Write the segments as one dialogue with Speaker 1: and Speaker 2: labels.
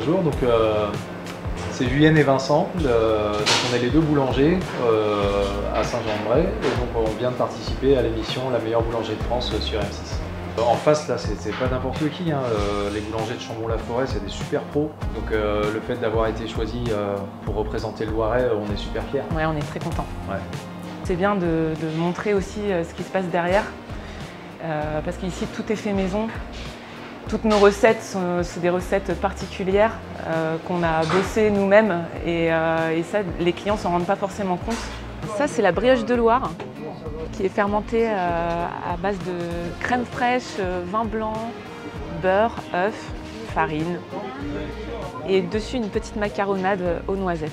Speaker 1: bonjour. Donc, c'est Julienne et Vincent. Donc on est les deux boulangers à Saint-Jean-de-Bray. Et donc on vient de participer à l'émission La meilleure boulangerie de France sur M6. En face, là, c'est pas n'importe qui. Hein. Les boulangers de Chambon-la-Forêt, c'est des super pros. Donc le fait d'avoir été choisi pour représenter le Loiret, on est super fiers.
Speaker 2: Ouais, on est très contents.
Speaker 1: Ouais.
Speaker 2: C'est bien de montrer aussi ce qui se passe derrière. Parce qu'ici, tout est fait maison. Toutes nos recettes, c'est des recettes particulières qu'on a bossées nous-mêmes et ça, les clients ne s'en rendent pas forcément compte. Ça, c'est la brioche de Loire qui est fermentée à base de crème fraîche, vin blanc, beurre, œuf, farine et dessus une petite macaronade aux noisettes.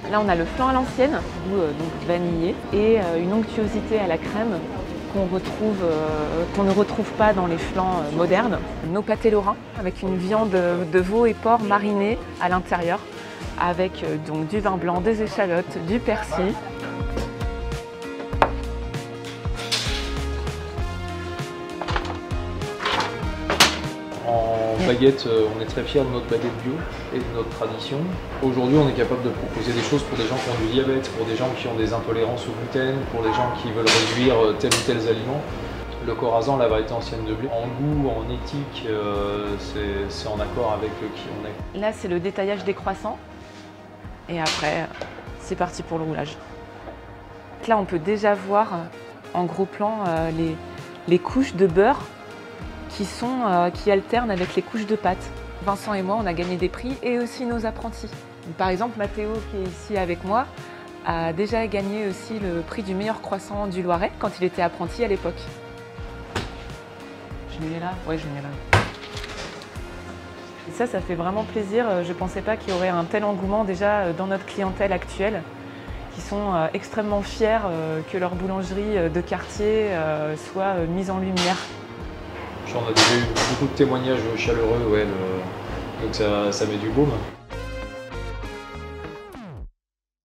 Speaker 2: Là, on a le flan à l'ancienne, donc vanillé, et une onctuosité à la crème qu'on ne retrouve pas dans les flans modernes. Nos pâtés lorrains avec une viande de veau et porc marinée à l'intérieur avec donc du vin blanc, des échalotes, du persil.
Speaker 1: En baguette, on est très fiers de notre baguette bio et de notre tradition. Aujourd'hui, on est capable de proposer des choses pour des gens qui ont du diabète, pour des gens qui ont des intolérances au gluten, pour des gens qui veulent réduire tel ou tel aliment. Le Corazan, la variété ancienne de blé, en goût, en éthique, c'est en accord avec qui on est.
Speaker 2: Là, c'est le détaillage des croissants. Et après, c'est parti pour le roulage. Là, on peut déjà voir en gros plan les couches de beurre qui alternent avec les couches de pâte. Vincent et moi, on a gagné des prix et aussi nos apprentis. Par exemple, Mathéo, qui est ici avec moi, a déjà gagné aussi le prix du meilleur croissant du Loiret quand il était apprenti à l'époque. Je le mets là? Ouais, je le mets là. Et ça fait vraiment plaisir. Je ne pensais pas qu'il y aurait un tel engouement déjà dans notre clientèle actuelle, qui sont extrêmement fiers que leur boulangerie de quartier soit mise en lumière.
Speaker 1: On a déjà eu beaucoup de témoignages chaleureux, ouais, donc ça met du baume.